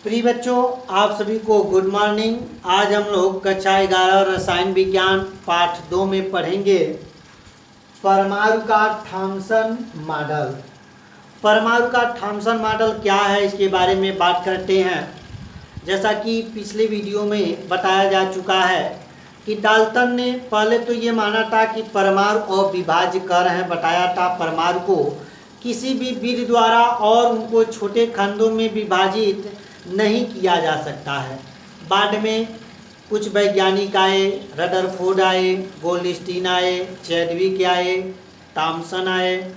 प्रिय बच्चों, आप सभी को गुड मॉर्निंग। आज हम लोग कक्षा 11 रसायन विज्ञान पाठ 2 में पढ़ेंगे परमाणु का थॉम्सन मॉडल। परमाणु का थॉम्सन मॉडल क्या है, इसके बारे में बात करते हैं। जैसा कि पिछले वीडियो में बताया जा चुका है कि डाल्टन ने पहले तो ये माना था कि परमाणु अविभाज्य कण है, बताया था परमाणु को किसी भी विधि द्वारा और उनको छोटे खंडों में विभाजित नहीं किया जा सकता है। बाद में कुछ वैज्ञानिक आए, रदरफोर्ड आए, गोल्डस्टीन आए, चैडविक आए, थॉम्सन आए।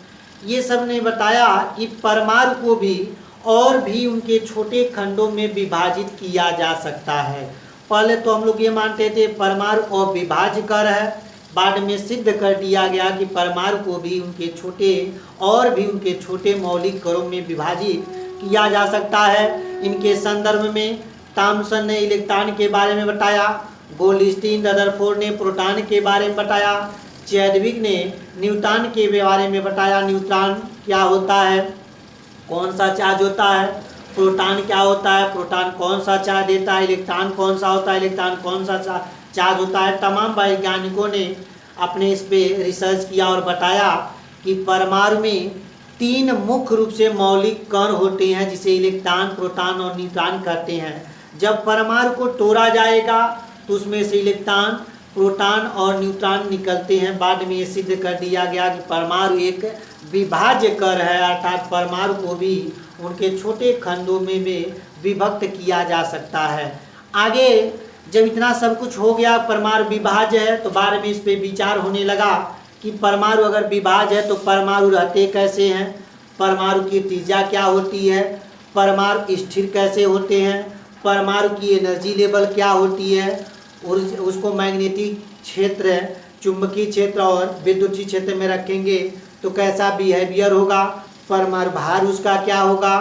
ये सब ने बताया कि परमाणु को भी और भी उनके छोटे खंडों में विभाजित किया जा सकता है। पहले तो हम लोग ये मानते थे परमाणु अविभाज्य कण है, बाद में सिद्ध कर दिया गया कि परमाणु को भी उनके छोटे मौलिक कणों में विभाजित किया जा सकता है। इनके संदर्भ में थॉम्सन ने इलेक्ट्रॉन के बारे में बताया, गोल्डस्टीन रदरफोर्ड ने प्रोटॉन के बारे में बताया, चैडविक ने न्यूट्रॉन के बारे में बताया। न्यूट्रॉन क्या होता है, कौन सा चार्ज होता है, प्रोटॉन क्या होता है, प्रोटॉन कौन सा चार्ज देता है, इलेक्ट्रॉन कौन सा होता है, इलेक्ट्रॉन कौन सा चार्ज होता है। तमाम वैज्ञानिकों ने अपने इस पे रिसर्च किया और बताया कि परमाणु में 3 मुख्य रूप से मौलिक कण होते हैं, जिसे इलेक्ट्रॉन, प्रोटॉन और न्यूट्रॉन कहते हैं। जब परमाणु को तोड़ा जाएगा तो उसमें से इलेक्ट्रॉन, प्रोटॉन और न्यूट्रॉन निकलते हैं। बाद में ये सिद्ध कर दिया गया कि परमाणु एक विभाज्य कण है, अर्थात परमाणु को भी उनके छोटे खंडों में विभक्त किया जा सकता है। आगे जब इतना सब कुछ हो गया, परमाणु विभाज्य है, तो बाद में इस पे विचार होने लगा कि परमाणु अगर विभाज्य है तो परमाणु रहते कैसे हैं, परमाणु की त्रिज्या क्या होती है, परमाणु स्थिर कैसे होते हैं, परमाणु की एनर्जी लेवल क्या होती है, और उसको मैग्नेटिक क्षेत्र, चुंबकीय क्षेत्र और विद्युतीय क्षेत्र में रखेंगे तो कैसा बिहेवियर होगा, परमाणु भार उसका क्या होगा,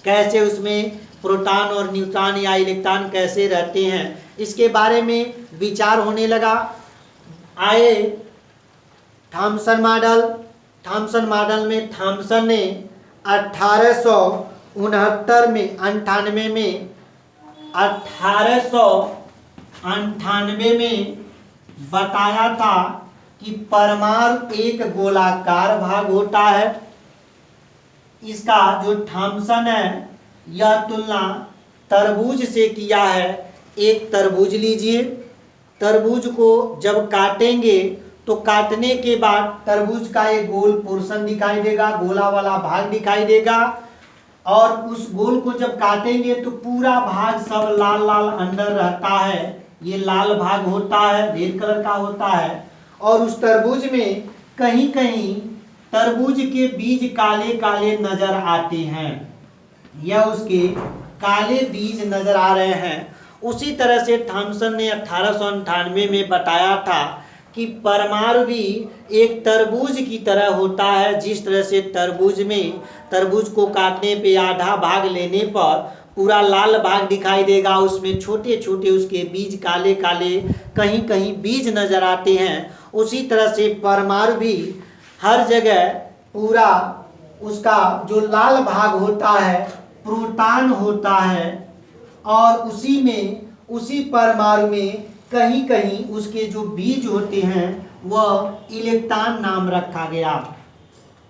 कैसे उसमें प्रोटॉन और न्यूट्रॉन या इलेक्ट्रॉन कैसे रहते हैं, इसके बारे में विचार होने लगा। आए थॉम्सन मॉडल। थॉम्सन मॉडल में थॉम्सन ने 1898 में बताया था कि परमाणु एक गोलाकार भाग होता है। इसका जो थॉम्सन है यह तुलना तरबूज से किया है। एक तरबूज लीजिए, तरबूज को जब काटेंगे तो काटने के बाद तरबूज का एक गोल पोर्शन दिखाई देगा, गोला वाला भाग दिखाई देगा, और उस गोल को जब काटेंगे तो पूरा भाग सब लाल लाल अंदर रहता है। ये लाल भाग होता है, रेड कलर का होता है। और उस तरबूज में कहीं कहीं तरबूज के बीज काले काले नजर आते हैं, यह उसके काले बीज नजर आ रहे हैं। उसी तरह से थॉम्सन ने 1898 में बताया था कि परमाणु भी एक तरबूज की तरह होता है। जिस तरह से तरबूज को काटने पे आधा भाग लेने पर पूरा लाल भाग दिखाई देगा, उसमें छोटे छोटे उसके बीज काले काले कहीं कहीं बीज नजर आते हैं। उसी तरह से परमाणु भी हर जगह पूरा उसका जो लाल भाग होता है प्रोटॉन होता है, और उसी परमाणु में कहीं कहीं उसके जो बीज होते हैं वह इलेक्ट्रॉन नाम रखा गया।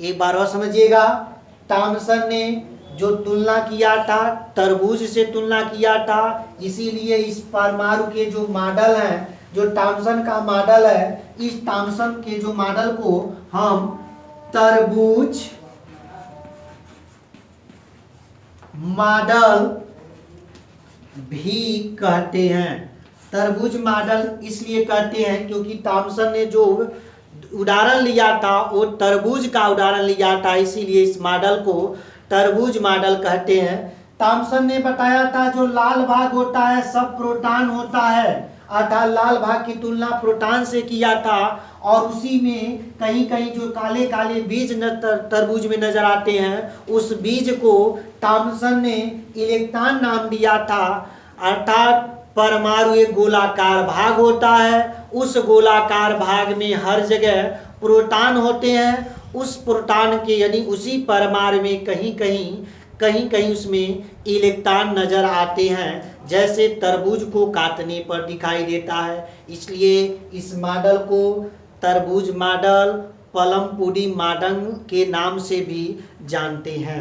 एक बार और समझिएगा, थॉम्सन ने जो तुलना किया था तरबूज से तुलना किया था, इसीलिए इस परमाणु के जो मॉडल है, जो थॉम्सन का मॉडल है, इस थॉम्सन के जो मॉडल को हम तरबूज मॉडल भी कहते हैं। तरबूज मॉडल इसलिए कहते हैं क्योंकि थॉम्सन ने जो उदाहरण लिया था वो तरबूज का उदाहरण लिया था, इसीलिए इस मॉडल को तरबूज मॉडल कहते हैं। थॉम्सन ने बताया था जो लाल भाग होता है सब प्रोटॉन होता है, अर्थात लाल भाग की तुलना प्रोटॉन से किया था, और उसी में कहीं कहीं जो काले काले बीज तरबूज में नजर आते हैं उस बीज को थॉम्सन ने इलेक्ट्रॉन नाम दिया था। अर्थात परमाणु एक गोलाकार भाग होता है, उस गोलाकार भाग में हर जगह प्रोटॉन होते हैं। उस प्रोटॉन के यानी उसी परमाणु में कहीं कहीं कहीं कहीं उसमें इलेक्ट्रॉन नज़र आते हैं, जैसे तरबूज को काटने पर दिखाई देता है। इसलिए इस मॉडल को तरबूज मॉडल, प्लम पुडिंग मॉडल के नाम से भी जानते हैं।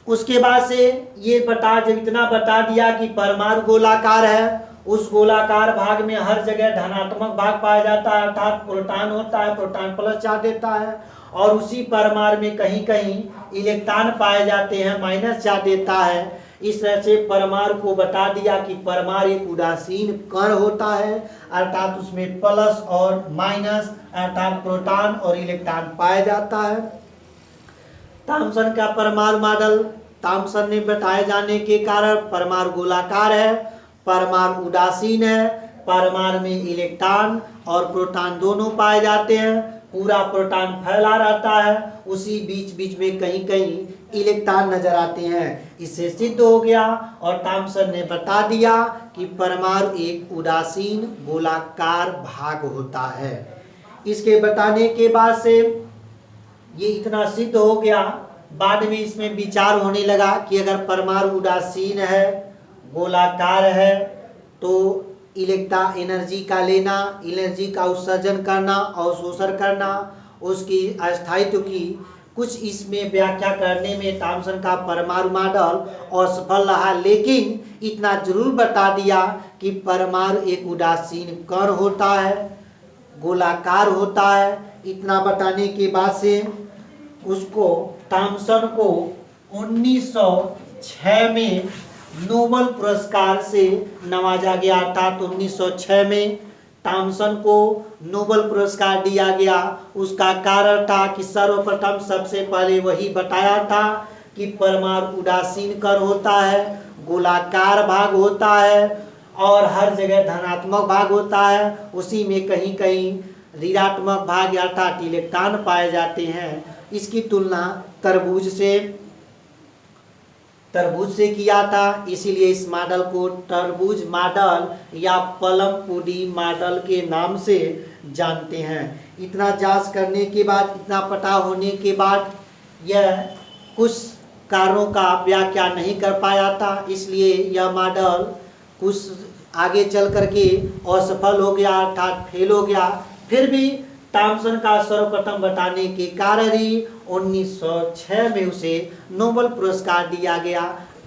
उसके बाद से ये जब इतना बता दिया कि परमाणु गोलाकार है, उस गोलाकार भाग में हर जगह धनात्मक भाग पाया जाता है, अर्थात प्रोटॉन होता है, प्रोटॉन प्लस चार्ज देता है, और उसी परमाणु में कहीं कहीं इलेक्ट्रॉन पाए जाते हैं, माइनस चार्ज देता है। इस तरह से परमाणु को बता दिया कि परमाणु एक उदासीन कण होता है, अर्थात उसमें प्लस और माइनस अर्थात प्रोटॉन और इलेक्ट्रॉन पाया जाता है। थॉम्सन का परमाणु मॉडल, थॉम्सन ने बताए जाने के कारण परमाणु गोलाकार है, परमाणु उदासीन है, परमाणु में इलेक्ट्रॉन और प्रोटॉन दोनों पाए जाते हैं, पूरा प्रोटॉन फैला रहता है, उसी बीच बीच में कहीं कहीं इलेक्ट्रॉन नजर आते हैं। इससे सिद्ध हो गया और थॉम्सन ने बता दिया कि परमाणु एक उदासीन गोलाकार भाग होता है। इसके बताने के बाद से ये इतना सिद्ध हो गया, बाद में इसमें विचार होने लगा कि अगर परमाणु उदासीन है, गोलाकार है, तो इलेक्ट्रॉन एनर्जी का लेना, एनर्जी का उत्सर्जन करना और शोषण करना, उसकी अस्थायित्व की कुछ इसमें व्याख्या करने में थॉम्सन का परमाणु मॉडल असफल रहा, लेकिन इतना जरूर बता दिया कि परमाणु एक उदासीन कण होता है, गोलाकार होता है। इतना बताने के बाद से उसको थॉम्सन को 1906 में नोबेल पुरस्कार से नवाजा गया, अर्थात 1906 में थॉम्सन को नोबेल पुरस्कार दिया गया। उसका कारण था कि सर्वप्रथम सबसे पहले वही बताया था कि परमाणु उदासीन कण होता है, गोलाकार भाग होता है और हर जगह धनात्मक भाग होता है, उसी में कहीं कहीं ऋणात्मक भाग अर्थात इलेक्ट्रॉन पाए जाते हैं। इसकी तुलना तरबूज से किया था, इसीलिए इस मॉडल को तरबूज मॉडल या प्लम पुडिंग मॉडल के नाम से जानते हैं। इतना जांच करने के बाद, इतना पता होने के बाद यह कुछ कारणों का व्याख्या नहीं कर पाया था, इसलिए यह मॉडल कुछ आगे चल करके असफल हो गया, अर्थात फेल हो गया। फिर भी थॉम्सन का सर्वप्रथम बताने के कारण ही 1906 में उसे नोबेल पुरस्कार दिया गया।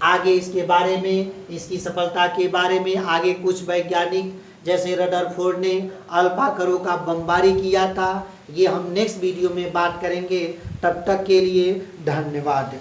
आगे इसके बारे में, इसकी सफलता के बारे में आगे कुछ वैज्ञानिक जैसे रदरफोर्ड ने अल्फा कणों का बमबारी किया था, ये हम नेक्स्ट वीडियो में बात करेंगे। तब तक के लिए धन्यवाद।